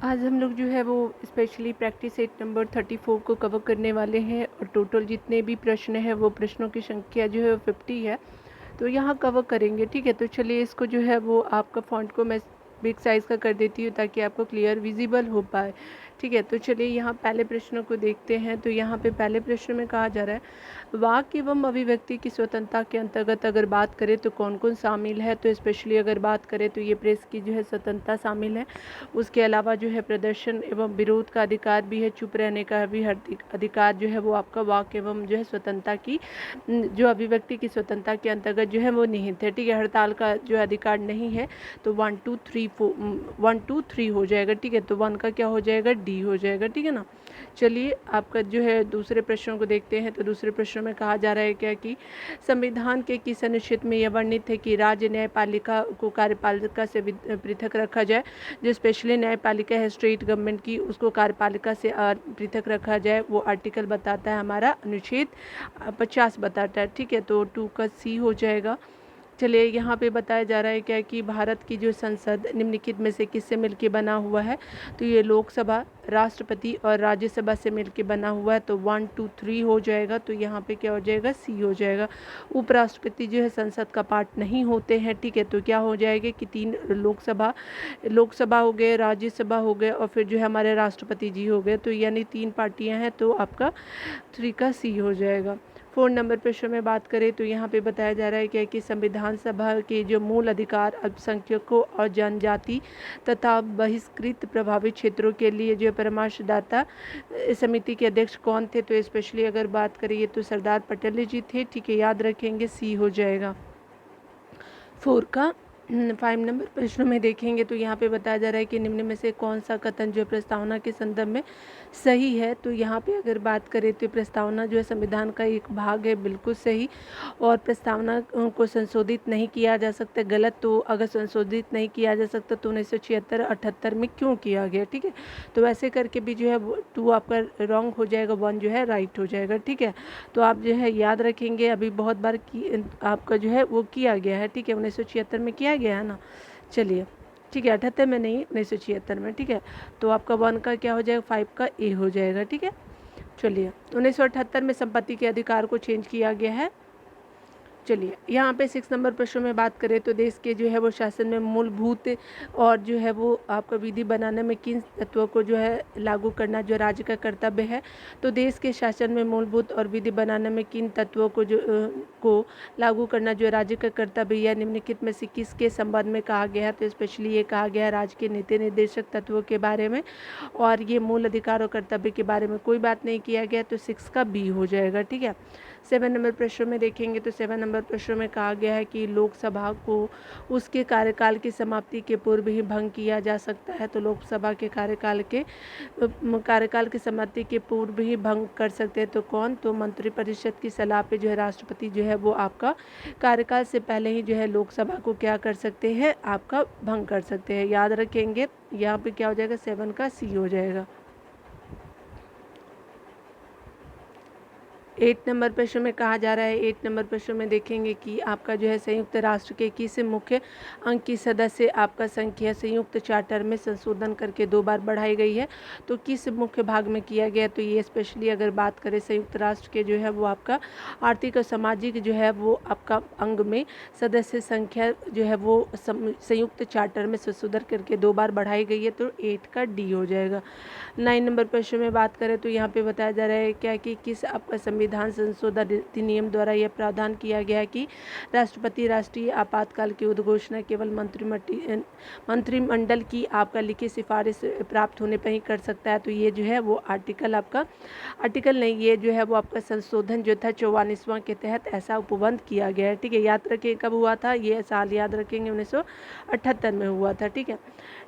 आज हम लोग जो है वो स्पेशली प्रैक्टिस सेट नंबर 34 को कवर करने वाले हैं और टोटल जितने भी प्रश्न हैं वो प्रश्नों की संख्या जो है वो 50 है, तो यहाँ कवर करेंगे। ठीक है, तो चलिए इसको जो है वो आपका फ़ॉन्ट को मैं बिग साइज़ का कर देती हूँ ताकि आपको क्लियर विजिबल हो पाए। ठीक है, तो चलिए यहाँ पहले प्रश्न को देखते हैं। तो यहाँ पे पहले प्रश्न में कहा जा रहा है, वाक्य एवं अभिव्यक्ति की स्वतंत्रता के अंतर्गत अगर बात करें तो कौन कौन शामिल है। तो स्पेशली अगर बात करें तो ये प्रेस की जो है स्वतंत्रता शामिल है। उसके अलावा जो है प्रदर्शन एवं विरोध का अधिकार भी है, चुप रहने का भी अधिकार जो है वो आपका वाक्य एवं जो है स्वतंत्रता की जो अभिव्यक्ति की स्वतंत्रता के अंतर्गत जो है वो निहित है। ठीक है, हड़ताल का जो अधिकार नहीं है। तो 1 2 3 हो जाएगा। ठीक है, तो 1 का क्या हो जाएगा, डी हो जाएगा। ठीक है ना। चलिए आपका जो है दूसरे प्रश्नों को देखते हैं। तो दूसरे प्रश्न में कहा जा रहा है क्या कि संविधान के किस अनुच्छेद में यह वर्णित है कि राज्य न्यायपालिका को कार्यपालिका से पृथक रखा जाए। जो स्पेशली न्यायपालिका है स्टेट गवर्नमेंट की, उसको कार्यपालिका से पृथक रखा जाए, वो आर्टिकल बताता है हमारा अनुच्छेद 50 बताता है। ठीक है, तो 2 का सी हो जाएगा। चलिए यहाँ पे बताया जा रहा है क्या कि भारत की जो संसद निम्नलिखित में से किससे मिलकर बना हुआ है। तो ये लोकसभा, राष्ट्रपति और राज्यसभा से मिलकर बना हुआ है। तो 1 2 3 हो जाएगा। तो यहाँ पे क्या हो जाएगा, सी हो जाएगा। उपराष्ट्रपति जो है संसद का पार्ट नहीं होते हैं। ठीक है, तो क्या हो जाएगा कि 3 लोकसभा हो गए, राज्यसभा हो गए और फिर जो है हमारे राष्ट्रपति जी हो गए। तो यानी 3 पार्टियां हैं, तो आपका 3 का सी हो जाएगा। 4 नंबर प्रश्न में बात करें तो यहाँ पे बताया जा रहा है क्या कि संविधान सभा के जो मूल अधिकार अल्पसंख्यकों और जनजाति तथा बहिष्कृत प्रभावित क्षेत्रों के लिए जो परामर्शदाता समिति के अध्यक्ष कौन थे। तो स्पेशली अगर बात करिए तो सरदार पटेल जी थे। ठीक है, याद रखेंगे, सी हो जाएगा। 5 नंबर प्रश्न में देखेंगे तो यहाँ पे बताया जा रहा है कि निम्न में से कौन सा कथन जो प्रस्तावना के संदर्भ में सही है। तो यहाँ पे अगर बात करें तो प्रस्तावना जो है संविधान का एक भाग है, बिल्कुल सही। और प्रस्तावना को संशोधित नहीं किया जा सकता, गलत। तो अगर संशोधित नहीं किया जा सकता तो 1976-78 में क्यों किया गया। ठीक है, तो वैसे करके भी जो है 2 आपका रॉन्ग हो जाएगा, 1 जो है राइट हो जाएगा। ठीक है, तो आप जो है याद रखेंगे, अभी बहुत बार आपका जो है वो किया गया है। ठीक है, 1976 में किया गया है ना। चलिए, ठीक है, 78 में नहीं, 1976 में। ठीक है, तो आपका 1 का क्या हो जाएगा, 5 का ए हो जाएगा। ठीक है, चलिए 1978 में संपत्ति के अधिकार को चेंज किया गया है। चलिए यहाँ पे 6 नंबर प्रश्न में बात करें तो देश के जो है वो शासन में मूलभूत और जो है वो आपका विधि बनाने में किन तत्वों को जो है लागू करना जो राज्य का कर्तव्य है। तो देश के शासन में मूलभूत और विधि बनाने में किन तत्वों को को लागू करना जो राज्य का कर्तव्य या निम्नलिखित में से किसके संबंध में कहा गया है। तो स्पेशली ये कहा गया है राज्य के नीति निर्देशक तत्वों के बारे में, और ये मूल अधिकार और कर्तव्य के बारे में कोई बात नहीं किया गया। तो 6 का बी हो जाएगा। ठीक है, 7 नंबर प्रश्न में देखेंगे तो 7 नंबर प्रश्न में कहा गया है कि लोकसभा को उसके कार्यकाल की समाप्ति के पूर्व ही भंग किया जा सकता है। तो लोकसभा के कार्यकाल की समाप्ति के पूर्व ही भंग कर सकते हैं। तो कौन, तो मंत्रिपरिषद की सलाह पे जो है राष्ट्रपति जो है वो आपका कार्यकाल से पहले ही जो है लोकसभा को क्या कर सकते हैं, आपका भंग कर सकते हैं। याद रखेंगे, यहाँ पे क्या हो जाएगा, 7 का सी हो जाएगा। 8 नंबर प्रश्न में कहा जा रहा है, 8 नंबर प्रश्न में देखेंगे कि आपका जो है संयुक्त राष्ट्र के किस मुख्य अंग की सदस्य आपका संख्या संयुक्त चार्टर में संशोधन करके 2 बार बढ़ाई गई है। तो किस मुख्य भाग में किया गया। तो ये स्पेशली अगर बात करें संयुक्त राष्ट्र के जो है वो आपका आर्थिक और सामाजिक जो है वो आपका अंग में सदस्य संख्या जो है वो संयुक्त चार्टर में संशोधन करके 2 बार बढ़ाई गई है। तो 8 का डी हो जाएगा। 9 नंबर प्रश्न में बात करें तो यहाँ पे बताया जा रहा है क्या कि किस आपका संविधान संशोधन अधिनियम द्वारा यह प्रावधान किया गया है कि राष्ट्रपति राष्ट्रीय आपातकाल की उद्घोषणा केवल मंत्रिमंडल की आपका लिखित सिफारिश प्राप्त होने पर ही कर सकता है। तो ये जो है वो आर्टिकल नहीं, ये जो है वो आपका संशोधन जो था 44वां के तहत ऐसा उपबंध किया गया है। ठीक है, याद रखें कब हुआ था, ये साल याद रखेंगे 1978 में हुआ था। ठीक है,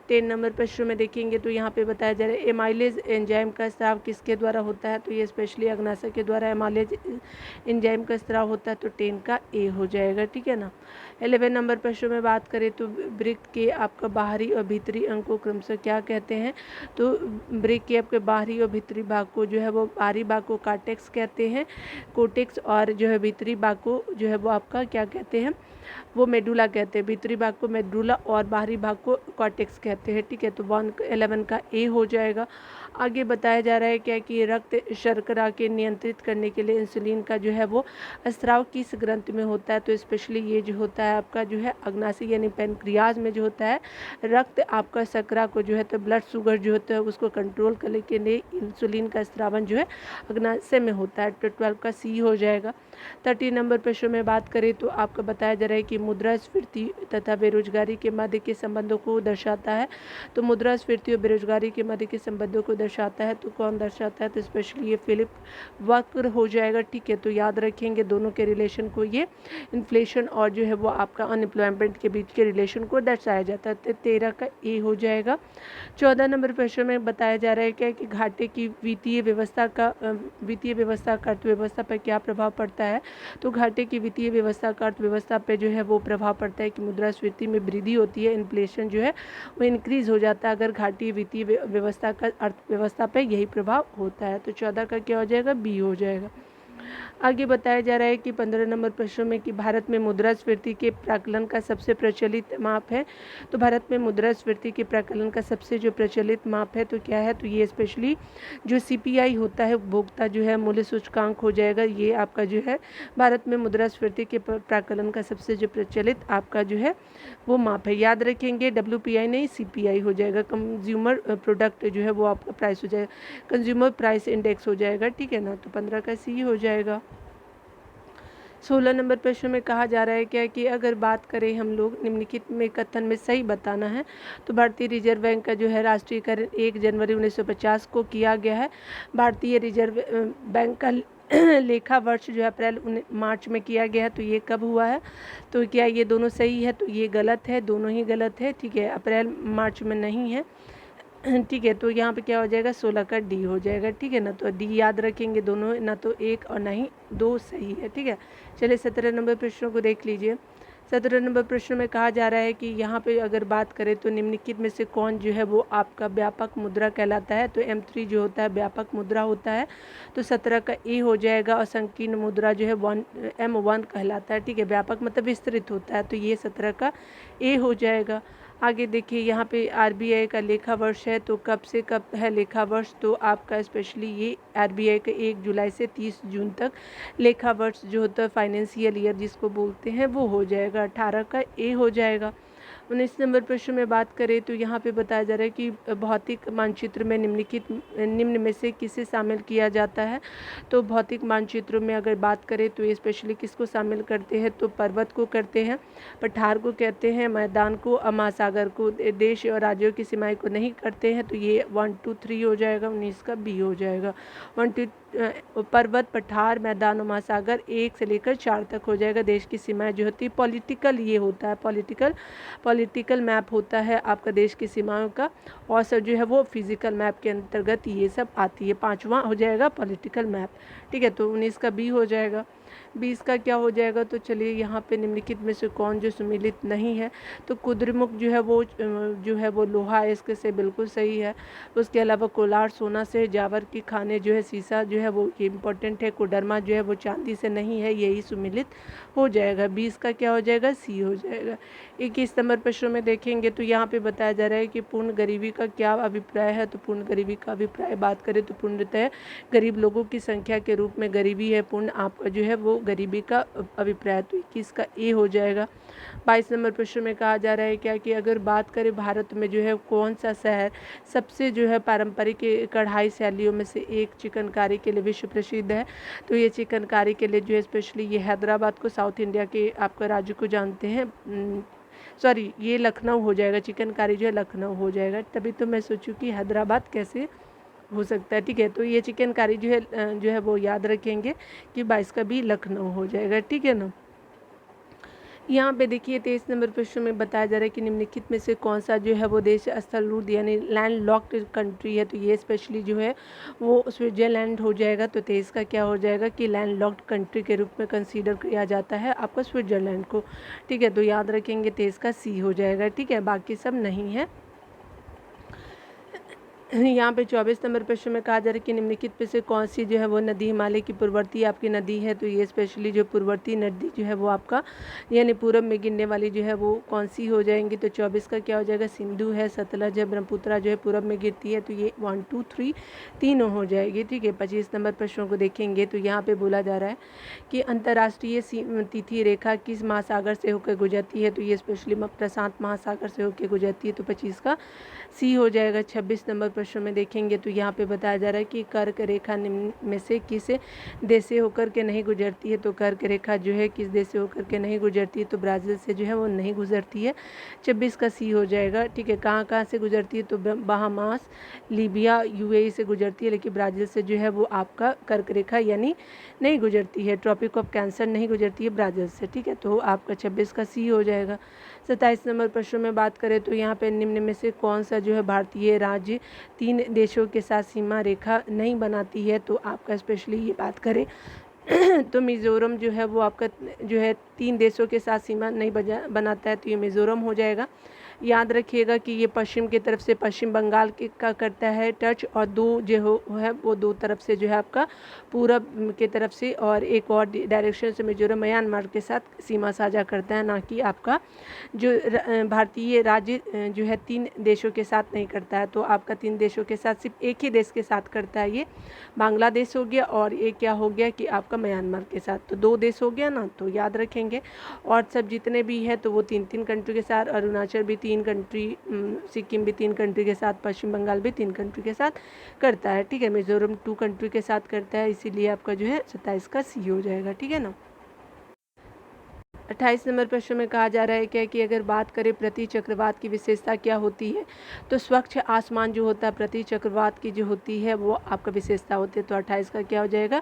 10 नंबर प्रश्न में देखेंगे तो यहाँ पे बताया जा रहा है एमाइलेज एंजाइम का स्राव किसके द्वारा होता है। तो ये स्पेशली अग्नाशय के द्वारा एमाइलेज एंजाइम का स्राव होता है। तो 10 का ए हो जाएगा। ठीक है ना। 11 नंबर प्रश्न में बात करें तो वृक्क के आपका बाहरी और भीतरी अंग को क्रमशः क्या कहते हैं। तो वृक्क के आपके बाहरी और भीतरी भाग को जो है वो बाहरी भाग को कार्टेक्स कहते हैं, कोटेक्स, और जो है भीतरी भाग को जो है वो आपका क्या कहते हैं, वो मेडुला कहते हैं, भीतरी भाग को मेडुला और बाहरी भाग को कॉर्टेक्स कहते हैं। ठीक है, तो 111 का ए हो जाएगा। आगे बताया जा रहा है क्या कि रक्त शर्करा के नियंत्रित करने के लिए इंसुलिन का जो है वो स्राव किस ग्रंथि में होता है, तो स्पेशली ये जो होता है आपका जो है अग्नाशय यानी पैनक्रियाज में जो होता है। रक्त आपका शर्करा को जो है तो ब्लड शुगर जो होता है उसको कंट्रोल करने के लिए इंसुलिन का स्रावन जो है अग्नाशय में होता है। तो 12 का सी हो जाएगा। 30 नंबर प्रश्न में बात करें तो आपका बताया जा रहा है कि मुद्रास्फीति तथा बेरोजगारी के मध्य के संबंधों को दर्शाता है। तो मुद्रास्फीति और बेरोजगारी के मध्य के संबंधों को दर्शाता है, तो कौन दर्शाता है, तो स्पेशली ये फिलिप वक्र हो जाएगा। ठीक है, तो याद रखेंगे दोनों के रिलेशन को, ये इन्फ्लेशन और जो है वो आपका अनएम्प्लॉयमेंट के बीच के रिलेशन को दर्शाया जाता है। तो 13 का ए हो जाएगा। 14 नंबर प्रश्न में बताया जा रहा है क्या कि घाटे की वित्तीय व्यवस्था का अर्थव्यवस्था पर क्या प्रभाव पड़ता है। तो घाटे की वित्तीय व्यवस्था का अर्थव्यवस्था पे जो है वो प्रभाव पड़ता है कि मुद्रास्फीति में वृद्धि होती है, इन्फ्लेशन जो है वो इंक्रीज हो जाता है अगर घाटी वित्तीय व्यवस्था का अर्थव्यवस्था पे यही प्रभाव होता है। तो 14 का क्या हो जाएगा, बी हो जाएगा। आगे बताया जा रहा है कि 15 नंबर प्रश्न में कि भारत में मुद्रास्फीति के प्राकलन का सबसे प्रचलित माप है। तो भारत में मुद्रास्फीति के प्राकलन का सबसे जो प्रचलित माप है तो क्या है, तो ये स्पेशली जो सीपीआई होता है, उपभोक्ता जो है मूल्य सूचकांक हो जाएगा। ये आपका जो है भारत में मुद्रास्फीति के प्राकलन का सबसे जो प्रचलित आपका जो है वो माप है। याद रखेंगे WPI नहीं CPI हो जाएगा, कंज्यूमर प्रोडक्ट जो है वो आपका प्राइस हो जाएगा, कंज्यूमर प्राइस इंडेक्स हो जाएगा। ठीक है ना, तो 15 का सी हो जाएगा। 16 नंबर प्रश्न में कहा जा रहा है क्या कि अगर बात करें हम लोग निम्नलिखित में कथन में सही बताना है। तो भारतीय रिजर्व बैंक का जो है राष्ट्रीयकरण 1 जनवरी 1950 को किया गया है। भारतीय रिजर्व बैंक का लेखा वर्ष जो है अप्रैल मार्च में किया गया है। तो ये कब हुआ है, तो क्या ये दोनों सही है, तो ये गलत है, दोनों ही गलत है। ठीक है, अप्रैल मार्च में नहीं है। ठीक है, तो यहाँ पे क्या हो जाएगा, 16 का डी हो जाएगा। ठीक है ना, तो डी याद रखेंगे, दोनों ना तो एक और ना ही दो सही है। ठीक है, चलिए 17 नंबर प्रश्नों को देख लीजिए। 17 नंबर प्रश्न में कहा जा रहा है कि यहाँ पे अगर बात करें तो निम्नलिखित में से कौन जो है वो आपका व्यापक मुद्रा कहलाता है। तो M3 जो होता है व्यापक मुद्रा होता है। तो 17 का ए हो जाएगा। और संकीर्ण मुद्रा जो है M1 कहलाता है। ठीक है, व्यापक मतलब विस्तृत होता है, तो ये 17 का ए हो जाएगा। आगे देखिए यहाँ पे RBI का लेखा वर्ष है, तो कब से कब है लेखा वर्ष, तो आपका स्पेशली ये RBI का 1 जुलाई से 30 जून तक लेखा वर्ष जो होता है फाइनेंशियल ईयर जिसको बोलते हैं वो हो जाएगा। 18 का ए हो जाएगा। 19 नंबर प्रश्न में बात करें तो यहाँ पे बताया जा रहा है कि भौतिक मानचित्र में निम्न में से किसे शामिल किया जाता है। तो भौतिक मानचित्रों में अगर बात करें तो ये स्पेशली किसको शामिल करते हैं, तो पर्वत को करते हैं, पठार को कहते हैं, मैदान को, महासागर को, देश और राज्यों की सीमाएं को नहीं करते हैं। तो ये 1 2 3 हो जाएगा। 19 का बी हो जाएगा। 1 2 पर्वत, पठार, मैदान और महासागर 1 से लेकर 4 तक हो जाएगा। देश की सीमाएं जो होती है पॉलिटिकल, ये होता है पॉलिटिकल मैप होता है आपका देश की सीमाओं का। और सब जो है वो फिजिकल मैप के अंतर्गत ये सब आती है। 5वां हो जाएगा पॉलिटिकल मैप। ठीक है, तो 19 का बी हो जाएगा। 20 का क्या हो जाएगा, तो चलिए यहाँ पे निम्नलिखित में से कौन जो सम्मिलित नहीं है। तो कुद्रमुख जो है वो लोहा है, इसके से बिल्कुल सही है। उसके अलावा कोलार सोना से, जावर की खाने जो है सीसा जो है वो इम्पोर्टेंट है। कोडरमा जो है वो चांदी से नहीं है, यही सम्मिलित हो जाएगा। 20 का क्या हो जाएगा, सी हो जाएगा। 21 नंबर प्रश्न में देखेंगे तो यहाँ पे बताया जा रहा है कि पूर्ण गरीबी का क्या अभिप्राय है। तो पूर्ण गरीबी का अभिप्राय बात करें तो पूर्णतः गरीब लोगों की संख्या के रूप में गरीबी है। पूर्ण आपका जो है वो गरीबी का अभिप्राय। तो 21 का ए हो जाएगा। 22 नंबर प्रश्न में कहा जा रहा है क्या कि अगर बात करें भारत में जो है कौन सा शहर सबसे जो है पारंपरिक कढ़ाई शैलियों में से एक चिकनकारी के लिए विश्व प्रसिद्ध है। तो ये चिकनकारी के लिए जो है स्पेशली ये हैदराबाद को, साउथ इंडिया के आपका राज्य को जानते हैं। सॉरी, ये लखनऊ हो जाएगा। चिकनकारी जो है लखनऊ हो जाएगा। तभी तो मैं सोचूं कि हैदराबाद कैसे हो सकता है। ठीक है, तो ये चिकनकारी जो है वो याद रखेंगे कि 22 का भी लखनऊ हो जाएगा। ठीक है ना। यहाँ पे देखिए 23 नंबर प्रश्न में बताया जा रहा है कि निम्नलिखित में से कौन सा जो है वो देश स्थलरूढ़ यानी लैंड लॉक्ड कंट्री है। तो ये स्पेशली जो है वो स्विट्जरलैंड हो जाएगा। तो 23 का क्या हो जाएगा कि लैंड लॉक्ड कंट्री के रूप में कंसीडर किया जाता है आपका स्विट्जरलैंड को। ठीक है, तो याद रखेंगे 23 का सी हो जाएगा। ठीक है, बाकी सब नहीं है। यहाँ पे 24 नंबर प्रश्न में कहा जा रहा है कि निम्नलिखित में से कौन सी जो है वो नदी हिमालय की पूर्ववर्ती आपकी नदी है। तो ये स्पेशली जो पूर्ववर्ती नदी जो है वो आपका यानी पूरब में गिरने वाली जो है वो कौन सी हो जाएंगी। तो 24 का क्या हो जाएगा, सिंधु है, सतलज है, ब्रह्मपुत्रा जो है पूरब में गिरती है। तो ये 1 2 3 तीनों हो जाएगी। ठीक है, 25 नंबर प्रश्नों को देखेंगे तो यहाँ पे बोला जा रहा है कि अंतर्राष्ट्रीय तिथि रेखा किस महासागर से होकर गुजरती है। तो ये स्पेशली प्रशांत महासागर से होकर गुजरती है। तो 25 का सी हो जाएगा। 26 नंबर प्रश्न में देखेंगे तो यहाँ पे बताया जा रहा है कि कर्क रेखा निम्न में से किस देश से होकर के नहीं गुजरती है। तो कर्क रेखा जो है किस देश से होकर के नहीं गुजरती है। तो ब्राज़ील से जो है वो नहीं गुजरती है। 26 का सी हो जाएगा। ठीक है, कहाँ कहाँ से गुजरती है। तो बहामास, लीबिया, यूएई से गुजरती है, लेकिन ब्राज़ील से जो है वो आपका कर्क रेखा यानी नहीं गुजरती है। ट्रॉपिक ऑफ कैंसर नहीं गुजरती है ब्राज़ील से। ठीक है, तो आपका 26 का सी हो जाएगा। 27 नंबर प्रश्न में बात करें तो यहाँ पे निम्न में से कौन सा जो है भारतीय राज्य 3 देशों के साथ सीमा रेखा नहीं बनाती है। तो आपका स्पेशली ये बात करें तो मिज़ोरम जो है वो आपका जो है 3 देशों के साथ सीमा नहीं बनाता है। तो ये मिज़ोरम हो जाएगा। याद रखिएगा कि ये पश्चिम की तरफ से पश्चिम बंगाल के का करता है टच, और 2 जो है वो 2 तरफ से जो है आपका पूरब के तरफ से, और एक और डायरेक्शन से मिजोरम म्यांमार के साथ सीमा साझा करता है, ना कि आपका जो भारतीय राज्य जो है 3 देशों के साथ नहीं करता है। तो आपका 3 देशों के साथ सिर्फ एक ही देश के साथ करता है, ये बांग्लादेश हो गया, और ये क्या हो गया कि आपका म्यांमार के साथ। तो 2 देश हो गया ना, तो याद रखेंगे। और सब जितने भी है तो वो 3-3 कंट्री के साथ, अरुणाचल भी 3 कंट्री, सिक्किम भी 3 कंट्री के साथ, पश्चिम बंगाल भी 3 कंट्री के साथ करता है। ठीक है, मिजोरम 2 कंट्री के साथ करता है, इसीलिए आपका जो है 27 का सी हो जाएगा। ठीक है ना। 28 नंबर प्रश्न में कहा जा रहा है क्या कि अगर बात करें प्रति चक्रवात की विशेषता क्या होती है। तो स्वच्छ आसमान जो होता है प्रति चक्रवात की जो होती है वो आपका विशेषता होती है। तो 28 का क्या हो जाएगा,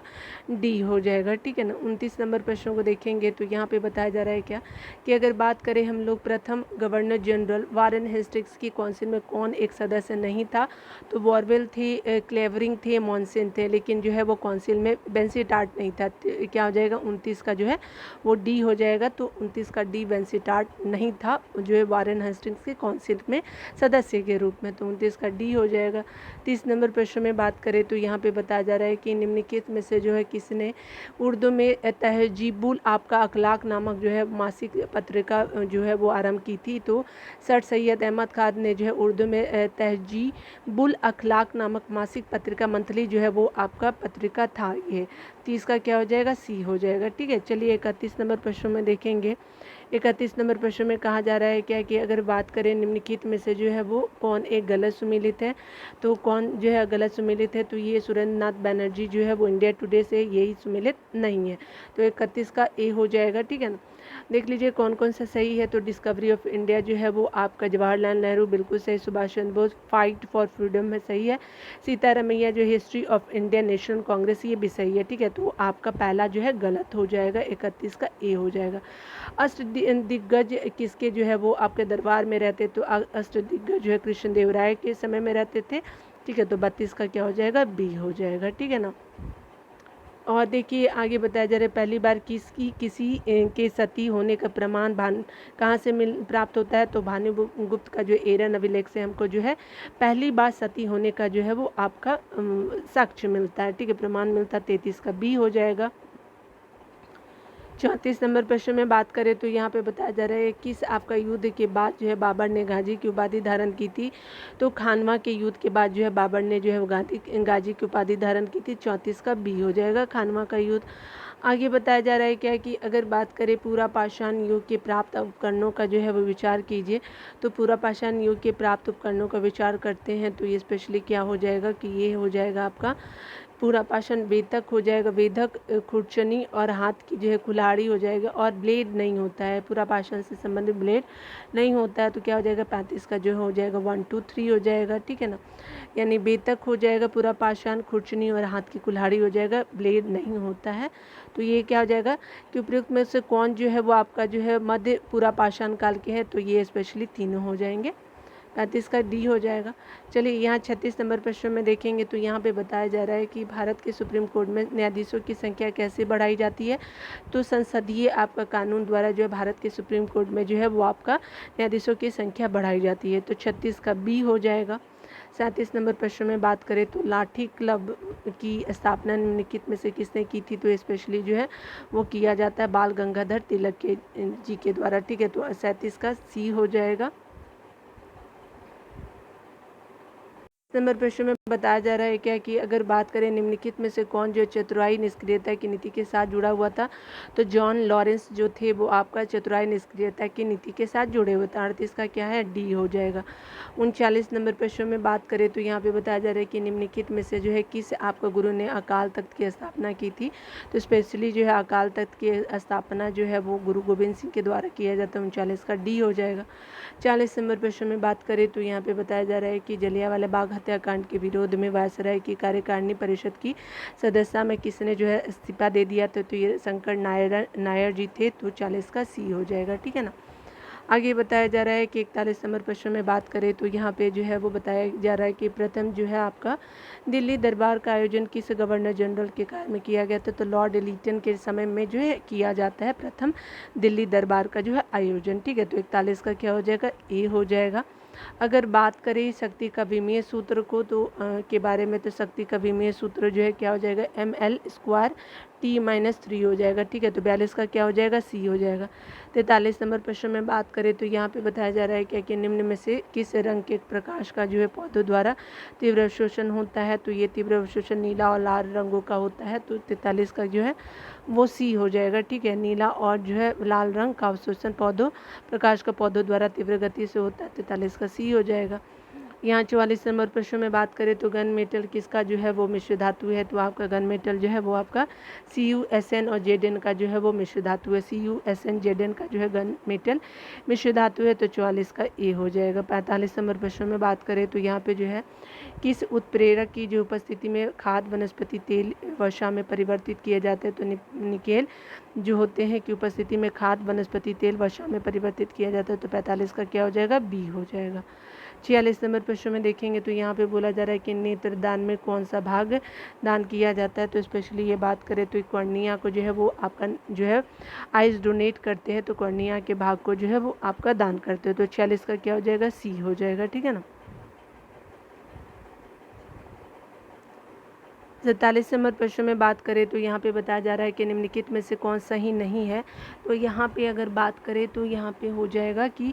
डी हो जाएगा। ठीक है ना। 29 नंबर प्रश्नों को देखेंगे तो यहाँ पे बताया जा रहा है क्या कि अगर बात करें हम लोग प्रथम गवर्नर जनरल वारेन हेस्टिंग्स की काउंसिल में कौन एक सदस्य नहीं था। तो वॉरवेल थे, क्लेवरिंग थे, मॉनसन थे, लेकिन जो है वो काउंसिल में बेंसीटार्ट नहीं था। क्या हो जाएगा, 29 का जो है वो डी हो जाएगा। तो 29 का डी बेंसीटार्ट नहीं था जो है वारेन हेस्टिंग्स के काउंसिल में सदस्य के रूप में। तो 29 का डी हो जाएगा। 30 नंबर प्रश्न में बात करें तो यहाँ पे बताया जा रहा है कि निम्नलिखित में से जो है किसने उर्दू में तहजीबुल आपका अखलाक नामक जो है मासिक पत्रिका जो है वो आरंभ की थी। तो सर सैयद अहमद खान ने जो है उर्दू में तहजीबुल अखलाक नामक मासिक पत्रिका मंथली जो है वो आपका पत्रिका था ये। 30 का क्या हो जाएगा, सी हो जाएगा। ठीक है, चलिए 31 नंबर प्रश्न में देखेंगे। 31 नंबर प्रश्न में कहा जा रहा है क्या कि अगर बात करें निम्नलिखित में से जो है वो कौन एक गलत सुमेलित है। तो कौन जो है गलत सुमेलित है। तो ये सुरेंद्र नाथ बनर्जी जो है वो इंडिया टुडे से यही सुमेलित नहीं है। तो 31 का ए हो जाएगा। ठीक है ना। देख लीजिए कौन कौन सा सही है। तो डिस्कवरी ऑफ इंडिया जो है वो आपका जवाहरलाल नेहरू बिल्कुल सही, Subhash Chandra Bose fight for freedom में सही है, सीतारमैया जो history of Indian national Congress ये भी सही है। ठीक है, तो आपका पहला जो है गलत हो जाएगा, 31 का ए हो जाएगा। अष्टदिग्गज किसके जो है वो आपके दरबार में रहते। तो अष्टदिग्गज जो है कृष्णदेव राय के समय में रहते थे। ठीक है, तो 32 का क्या हो जाएगा, बी हो जाएगा। ठीक है ना। और देखिए आगे बताया जा रहा है पहली बार किसी के सती होने का प्रमाण कहाँ से प्राप्त होता है। तो भानुगुप्त का जो एरन अभिलेख से हमको जो है पहली बार सती होने का जो है वो आपका साक्ष्य मिलता है। ठीक है, प्रमाण मिलता है। 33 का बी हो जाएगा। 34 नंबर प्रश्न में बात करें तो यहाँ पे बताया जा रहा है किस आपका युद्ध के बाद जो है बाबर ने गाजी की उपाधि धारण की थी। तो खानवा के युद्ध के बाद जो है बाबर ने जो है गाजी की उपाधि धारण की थी। 34 का बी हो जाएगा, खानवा का युद्ध। आगे बताया जा रहा है क्या कि अगर बात करें पूरा पाषाण युग के प्राप्त उपकरणों का जो है वो विचार कीजिए। तो पूरा पाषाण युग के प्राप्त उपकरणों का विचार करते हैं तो ये स्पेशली क्या हो जाएगा कि ये हो जाएगा आपका पूरा पाषाण वेधक हो जाएगा, वेधक, खुरचनी और हाथ की जो है कुल्हाड़ी हो जाएगा। और ब्लेड नहीं होता है, पूरा पाषाण से संबंधित ब्लेड नहीं होता है। तो क्या हो जाएगा, 35 का जो हो जाएगा 1 2 3 हो जाएगा। ठीक है ना। यानी वेधक हो जाएगा पूरा पाषाण, खुरचनी और हाथ की कुल्हाड़ी हो जाएगा, ब्लेड नहीं होता है। तो ये क्या हो जाएगा कि उपयुक्त में से कौन जो है वो आपका जो है मध्य पूरा पाषाण काल के हैं। तो ये स्पेशली तीनों हो जाएंगे, 35 का डी हो जाएगा। चलिए यहाँ 36 नंबर प्रश्न में देखेंगे तो यहाँ पे बताया जा रहा है कि भारत के सुप्रीम कोर्ट में न्यायाधीशों की संख्या कैसे बढ़ाई जाती है। तो संसदीय आपका कानून द्वारा जो है भारत के सुप्रीम कोर्ट में जो है वो आपका न्यायाधीशों की संख्या बढ़ाई जाती है। तो 36 का बी हो जाएगा। 37 नंबर प्रश्न में बात करें तो लाठी क्लब की स्थापना निम्नलिखित में से किसने की थी, तो स्पेशली जो है वो किया जाता है बाल गंगाधर तिलक के जी के द्वारा, ठीक है। तो 37 का सी हो जाएगा। नंबर प्रश्न में बताया जा रहा है क्या कि अगर बात करें निम्नलिखित में से कौन जो चतुराई निष्क्रियता की नीति के साथ जुड़ा हुआ था, तो जॉन लॉरेंस जो थे वो आपका चतुराई निष्क्रियता की नीति के साथ जुड़े हुए थे। 38 का क्या है, डी हो जाएगा। 39 नंबर प्रश्न में बात करें तो यहाँ पे बताया जा रहा है कि निम्नलिखित में से जो है किस आपका गुरु ने अकाल तख्त की स्थापना की थी, तो स्पेशली जो है अकाल तख्त की स्थापना जो है वो गुरु गोविंद सिंह के द्वारा किया जाता है। 39 का डी हो जाएगा। 40 नंबर प्रश्न में बात करें तो यहाँ पे बताया जा रहा है कि जलियांवाला बाग हत्याकांड के विरोध में वायसराय की कार्यकारिणी परिषद की सदस्यता में किसने जो है इस्तीफा दे दिया था, तो ये शंकर नायर जी थे। तो 40 का सी हो जाएगा, ठीक है ना। आगे बताया जा रहा है कि 41 नंबर प्रश्न में बात करें तो यहाँ पे जो है वो बताया जा रहा है कि प्रथम जो है आपका दिल्ली दरबार का आयोजन किस गवर्नर जनरल के काल में किया गया था, तो लॉर्ड लिटन के समय में जो है किया जाता है प्रथम दिल्ली दरबार का जो है आयोजन, ठीक है। तो 41 का क्या हो जाएगा, ए हो जाएगा। अगर बात करें शक्ति का विमीय सूत्र को तो के बारे में, तो शक्ति का विमीय सूत्र जो है क्या हो जाएगा, ml² T-3 हो जाएगा, ठीक है। तो 42 का क्या हो जाएगा, सी हो जाएगा। 43 नंबर प्रश्न में बात करें तो यहाँ पे बताया जा रहा है क्या कि निम्न में से किस रंग के प्रकाश का जो है पौधों द्वारा तीव्र अवशोषण होता है, तो ये तीव्र अवशोषण नीला और लाल रंगों का होता है। तो 43 का जो है वो सी हो जाएगा, ठीक है। नीला और जो है लाल रंग का अवशोषण पौधों प्रकाश का पौधों द्वारा तीव्र गति से होता है। 43 का सी हो जाएगा। यहाँ 44 नंबर प्रश्न में बात करें तो गन मेटल किसका जो है वो मिश्र धातु है, तो आपका गन मेटल जो है वो आपका CuSn और Zn का जो है वो मिश्र धातु है। CuSn Zn का जो है गन मेटल मिश्र धातु है। तो 44 का ए हो जाएगा। 45 नंबर प्रश्न में बात करें तो यहाँ पे जो है किस उत्प्रेरक की जो उपस्थिति में खाद्य वनस्पति तेल वसा में परिवर्तित किए जाते हैं, तो निकेल जो होते हैं कि उपस्थिति में खाद्य वनस्पति तेल वसा में परिवर्तित किया जाता है। तो 45 का क्या हो जाएगा, बी हो जाएगा। 46 नंबर प्रश्न में देखेंगे तो यहाँ पे बोला जा रहा है कि नेत्रदान में कौन सा भाग दान किया जाता है, तो स्पेशली ये बात करें तो कॉर्निया को जो है वो आपका जो है आइज डोनेट करते हैं, तो कॉर्निया के भाग को जो है वो आपका दान करते हैं। तो 46 का क्या हो जाएगा, सी हो जाएगा, ठीक है ना। 47 नंबर प्रश्न में बात करें तो यहाँ पे बताया जा रहा है कि निम्नलिखित में से कौन सही नहीं है, तो यहाँ पे अगर बात करें तो यहाँ पे हो जाएगा कि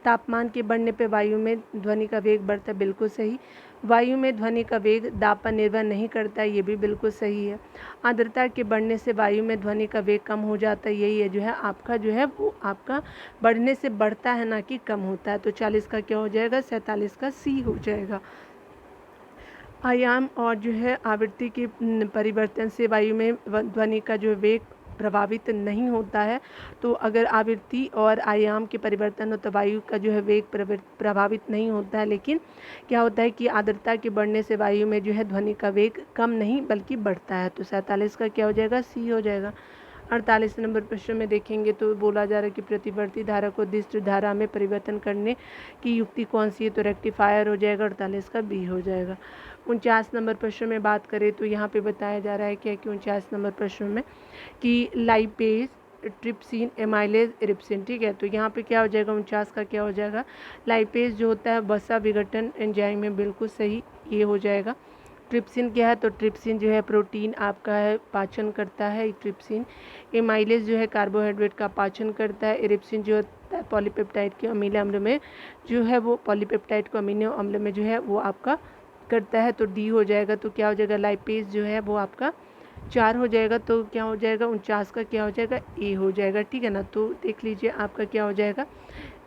तापमान के बढ़ने पे वायु में ध्वनि का वेग बढ़ता है, बिल्कुल सही। वायु में ध्वनि का वेग दाब पर निर्भर नहीं करता है, ये भी बिल्कुल सही है। आर्द्रता के बढ़ने से वायु में ध्वनि का वेग कम हो जाता है, यही है जो है आपका जो है वो आपका बढ़ने से बढ़ता है ना कि कम होता है। तो 40 का क्या हो जाएगा, 47 का सी हो जाएगा। आयाम और जो है आवृत्ति के परिवर्तन से वायु में ध्वनि का जो वेग प्रभावित नहीं होता है। तो अगर आवृत्ति और आयाम के परिवर्तन हो तो वायु का जो है वेग प्रभावित नहीं होता है, लेकिन क्या होता है कि आर्द्रता के बढ़ने से वायु में जो है ध्वनि का वेग कम नहीं बल्कि बढ़ता है। तो 47 का क्या हो जाएगा, सी हो जाएगा। 48 नंबर प्रश्न में देखेंगे तो बोला जा रहा है कि प्रतिवर्ती धारा को दिष्ट धारा में परिवर्तन करने की युक्ति कौन सी है, तो रेक्टिफायर हो जाएगा। 48 का बी हो जाएगा। 49 नंबर प्रश्न में बात करें तो यहाँ पे बताया जा रहा है क्या कि 49 नंबर प्रश्न में कि लाइपेज ट्रिप्सिन एमाइलेज इरिप्सिन, ठीक है। तो यहाँ पे क्या हो जाएगा, 49 का क्या हो जाएगा, लाइपेज जो होता है वसा विघटन एंजाइम में, बिल्कुल सही, ये हो जाएगा। ट्रिप्सिन क्या है, तो ट्रिप्सिन जो है प्रोटीन आपका है पाचन करता है ट्रिप्सिन। एमाइलेज जो है कार्बोहाइड्रेट का पाचन करता है। इरिप्सिन जो होता है पॉलीपेप्टाइड के अमीनो अम्ल में जो है वो पॉलीपेप्टाइड को अमीनो अम्ल में जो है वो आपका करता है। तो डी हो जाएगा। तो क्या हो जाएगा, लाइपेज जो है वो आपका 4 हो जाएगा। तो क्या हो जाएगा, 49 का क्या हो जाएगा, ए हो जाएगा, ठीक है ना। तो देख लीजिए आपका क्या हो जाएगा,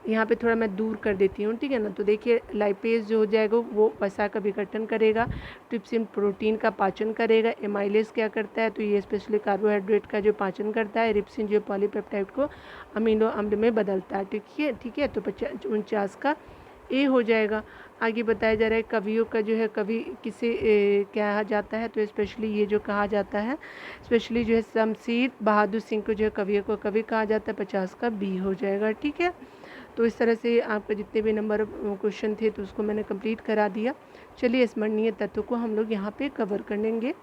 यहाँ पे थोड़ा मैं दूर कर देती हूँ, ठीक है ना। तो देखिए लाइपेज जो हो जाएगा वो वसा का विघटन करेगा, ट्रिप्सिन प्रोटीन का पाचन करेगा, एमाइलेज क्या करता है, तो ये स्पेशली कार्बोहाइड्रेट का जो पाचन करता है, रिप्सिन जो पॉलीपेप्टाइड को अमीनो अम्ल में बदलता है, ठीक है। तो 49 का ए हो जाएगा। आगे बताया जा रहा है कवियों का जो है कवि किसे कहा जाता है, तो स्पेशली ये जो कहा जाता है स्पेशली जो है शमशेर बहादुर सिंह को जो है कवियों को कवि कहा जाता है। 50 का बी हो जाएगा, ठीक है। तो इस तरह से आपके जितने भी नंबर क्वेश्चन थे तो उसको मैंने कंप्लीट करा दिया। चलिए स्मरणीय तत्व को हम लोग यहाँ पे कवर कर लेंगे,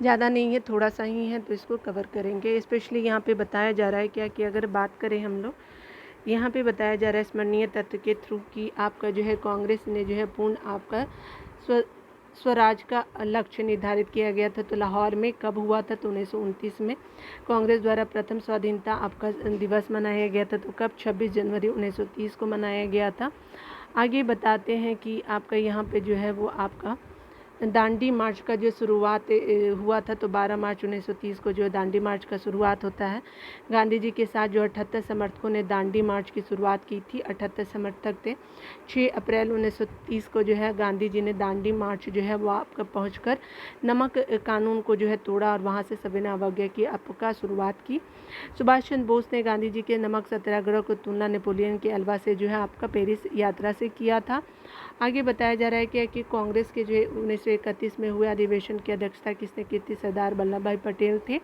ज़्यादा नहीं है, थोड़ा सा ही है, तो इसको कवर करेंगे। स्पेशली यहाँ पे बताया जा रहा है क्या कि अगर बात करें हम लोग यहाँ पे बताया जा रहा है स्मरणीय तथ्य के थ्रू कि आपका जो है कांग्रेस ने जो है पूर्ण आपका स्वराज का लक्ष्य निर्धारित किया गया था। तो लाहौर में कब हुआ था? तो 1929 में कांग्रेस द्वारा प्रथम स्वाधीनता आपका दिवस मनाया गया था। तो कब? 26 जनवरी 1930 को मनाया गया था। आगे बताते हैं कि आपका यहाँ पे जो है वो आपका दांडी मार्च का जो शुरुआत हुआ था। तो 12 मार्च 1930 को जो दांडी मार्च का शुरुआत होता है। गांधी जी के साथ जो 78 समर्थकों ने दांडी मार्च की शुरुआत की थी। 78 समर्थक थे। 6 अप्रैल 1930 को जो है गांधी जी ने दांडी मार्च जो है वो आपका पहुंचकर नमक कानून को जो है तोड़ा और वहां से सविनय अवज्ञा की आपका शुरुआत की। सुभाष चंद्र बोस ने गांधी जी के नमक सत्याग्रह को तुलना नेपोलियन के अल्वा से जो है आपका पेरिस यात्रा से किया था। आगे बताया जा रहा है कि कांग्रेस के जो 1931 में हुए अधिवेशन की अध्यक्षता किसने की थी? सरदार वल्लभ भाई पटेल थे।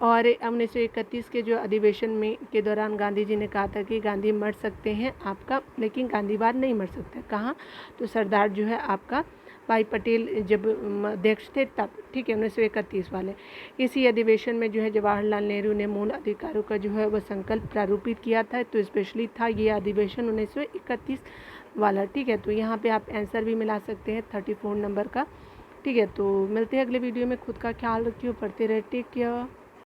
और 1931 के जो अधिवेशन में के दौरान गांधी जी ने कहा था कि गांधी मर सकते हैं आपका, लेकिन गांधीवाद नहीं मर सकता। कहाँ? तो सरदार जो है आपका भाई पटेल जब अध्यक्ष थे तब, ठीक है, 1931 वाले। इसी अधिवेशन में जो है जवाहरलाल नेहरू ने मूल अधिकारों का जो है वह संकल्प प्रारूपित किया था। तो स्पेशली था ये अधिवेशन 1931 वाला, ठीक है। तो यहाँ पे आप आंसर भी मिला सकते हैं 34 नंबर का, ठीक है। तो मिलते हैं अगले वीडियो में। खुद का ख्याल रखिए, पढ़ते रहे, टेक केयर।